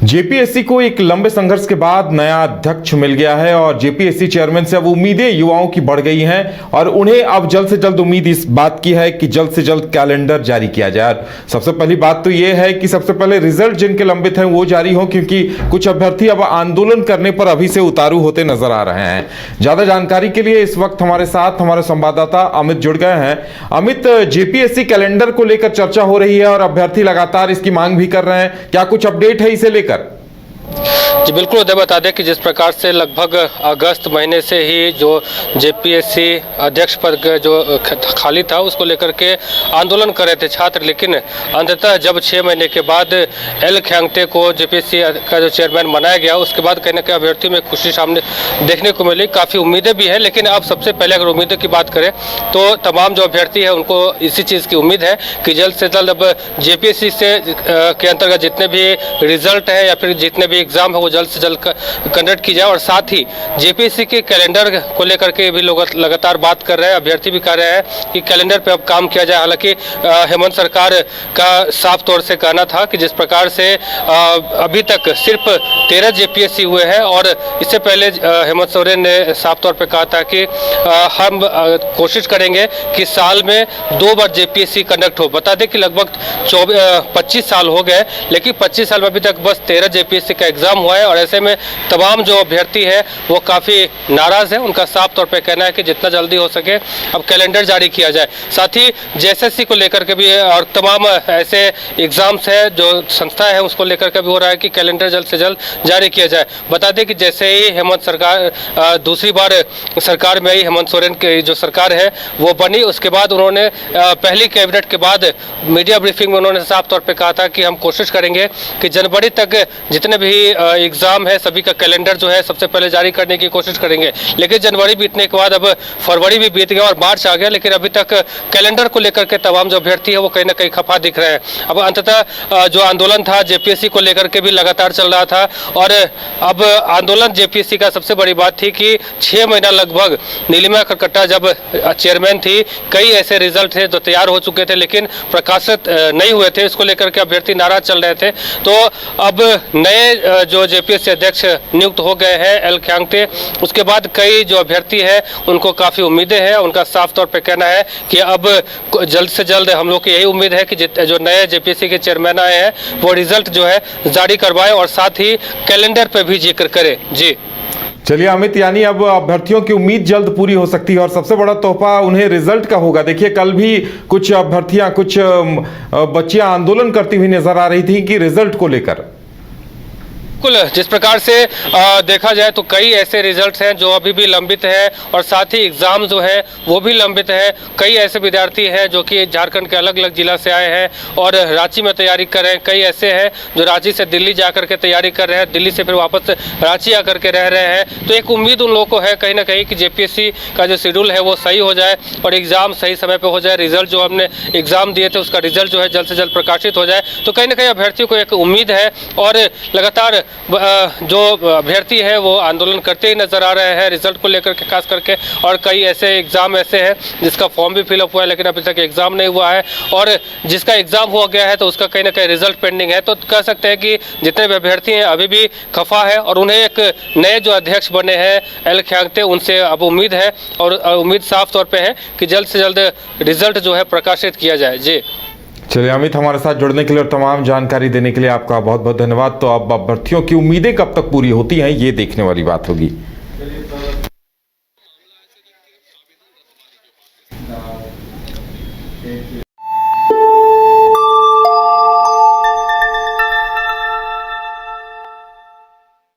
JPSC को एक लंबे संघर्ष के बाद नया अध्यक्ष मिल गया है और जेपीएससी चेयरमैन से अब उम्मीदें युवाओं की बढ़ गई हैं और उन्हें अब जल्द से जल्द उम्मीद इस बात की है कि जल्द से जल्द कैलेंडर जारी किया जाए। सबसे पहली बात तो यह है कि सबसे पहले रिजल्ट जिनके लंबित हैं वो जारी हो, क्योंकि कुछ अभ्यर्थी अब आंदोलन करने पर अभी से उतारू होते नजर आ रहे हैं। ज्यादा जानकारी के लिए इस वक्त हमारे साथ हमारे संवाददाता अमित जुड़ गए हैं। अमित, जेपीएससी कैलेंडर को लेकर चर्चा हो रही है और अभ्यर्थी लगातार इसकी मांग भी कर रहे हैं, क्या कुछ अपडेट है इसे लेकर? जी बिल्कुल, उदय बता दें कि जिस प्रकार से लगभग अगस्त महीने से ही जो जेपीएससी अध्यक्ष पद जो खाली था उसको लेकर के आंदोलन कर रहे थे छात्र, लेकिन अंततः जब 6 महीने के बाद एल ख्यांगते को जेपीएससी का जो चेयरमैन बनाया गया उसके बाद कहीं ना कहीं अभ्यर्थियों में खुशी सामने देखने को मिली। काफ़ी उम्मीदें भी है, लेकिन अब सबसे पहले अगर उम्मीदों की बात करें तो तमाम जो अभ्यर्थी है उनको इसी चीज़ की उम्मीद है कि जल्द से जल्द अब जेपीएससी से के अंतर्गत जितने भी रिजल्ट है या फिर जितने भी एग्जाम है वो जल्द से जल्द कंडक्ट की जाए। और साथ ही जेपीएससी के कैलेंडर को लेकर के भी लोग लगातार बात कर रहे हैं, अभ्यर्थी भी कह रहे हैं कि कैलेंडर पे अब काम किया जाए। हालांकि हेमंत सरकार का साफ तौर से कहना था कि जिस प्रकार से अभी तक सिर्फ 13 जेपीएससी हुए हैं और इससे पहले हेमंत सोरेन ने साफ तौर पे कहा था कि हम कोशिश करेंगे कि साल में 2 बार जेपीएससी कंडक्ट हो। बता दें कि लगभग 25 साल हो गए, लेकिन 25 साल में अभी तक बस 13 जेपीएससी का एग्जाम हुआ है और ऐसे में तमाम जो अभ्यर्थी है वो काफ़ी नाराज है। उनका साफ तौर पे कहना है कि जितना जल्दी हो सके अब कैलेंडर जारी किया जाए। साथ ही जेएसएससी को लेकर के भी और तमाम ऐसे एग्जाम्स है जो संस्था है उसको लेकर के भी हो रहा है कि कैलेंडर जल्द से जल्द जारी किया जाए। बता दें कि जैसे ही हेमंत सरकार दूसरी बार सरकार में आई, हेमंत सोरेन की जो सरकार है वो बनी, उसके बाद उन्होंने पहली कैबिनेट के बाद मीडिया ब्रीफिंग में उन्होंने साफ तौर पे कहा था कि हम कोशिश करेंगे कि जनवरी तक जितने भी एग्जाम है सभी का कैलेंडर जो है सबसे पहले जारी करने की कोशिश करेंगे। लेकिन जनवरी बीतने के बाद अब फरवरी भी बीत गया और मार्च आ गया, लेकिन अभी तक कैलेंडर को लेकर के तमाम जो अभ्यर्थी है वो कहीं ना कहीं खफा दिख रहे हैं। अब अंततः जो आंदोलन था जेपीएससी को लेकर के भी लगातार चल रहा था और अब आंदोलन जेपीएससी का सबसे बड़ी बात थी कि 6 महीना लगभग नीलिमा खरकट्टा जब चेयरमैन थी, कई ऐसे रिजल्ट थे जो तैयार हो चुके थे लेकिन प्रकाशित नहीं हुए थे। इसको लेकर के अभ्यर्थी नाराज चल रहे थे। तो अब नए जो जेपीएससी अध्यक्ष नियुक्त हो गए हैं एल ख्यांगते, उसके बाद कई जो अभ्यर्थी हैं उनको काफ़ी उम्मीदें हैं। उनका साफ तौर पे कहना है कि अब जल्द से जल्द हम लोग की यही उम्मीद है कि जो नए जेपीएससी के चेयरमैन आए हैं वो रिजल्ट जो है जारी करवाए और साथ ही कैलेंडर पे भी जिक्र करें। जी चलिए अमित, यानी अब अभ्यर्थियों की उम्मीद जल्द पूरी हो सकती है और सबसे बड़ा तोहफा उन्हें रिजल्ट का होगा। देखिए कल भी कुछ अभ्यर्थियां, कुछ बच्चियां आंदोलन करती हुई नजर आ रही थी कि रिजल्ट को लेकर। जिस प्रकार से देखा जाए तो कई ऐसे रिजल्ट्स हैं जो अभी भी लंबित है और साथ ही एग्ज़ाम जो है वो भी लंबित है। कई ऐसे विद्यार्थी हैं जो कि झारखंड के अलग अलग जिला से आए हैं और रांची में तैयारी कर रहे हैं। कई ऐसे हैं जो रांची से दिल्ली जा कर के तैयारी कर रहे हैं, दिल्ली से फिर वापस रांची आकर के रह रहे हैं। तो एक उम्मीद उन लोगों को है कहीं ना कहीं कि जेपीएससी का जो शेड्यूल है वो सही हो जाए और एग्ज़ाम सही समय पर हो जाए। रिजल्ट जो हमने एग्ज़ाम दिए थे उसका रिजल्ट जो है जल्द से जल्द प्रकाशित हो जाए। तो कहीं ना कहीं अभ्यर्थियों को एक उम्मीद है और लगातार जो अभ्यर्थी है वो आंदोलन करते ही नजर आ रहे हैं रिजल्ट को लेकर के खास करके। और कई ऐसे एग्जाम ऐसे हैं जिसका फॉर्म भी फिलअप हुआ है लेकिन अभी तक एग्जाम नहीं हुआ है और जिसका एग्जाम हो गया है तो उसका कहीं ना कहीं रिजल्ट पेंडिंग है। तो कह सकते हैं कि जितने भी अभ्यर्थी हैं अभी भी खफा है और उन्हें एक नए जो अध्यक्ष बने हैं एल ख्यांगते उनसे अब उम्मीद है और उम्मीद साफ तौर पर है कि जल्द से जल्द रिजल्ट जो है प्रकाशित किया जाए। जी चलिए अमित, हमारे साथ जुड़ने के लिए और तमाम जानकारी देने के लिए आपका बहुत बहुत धन्यवाद। तो अब अभ्यर्थियों की उम्मीदें कब तक पूरी होती हैं ये देखने वाली बात होगी।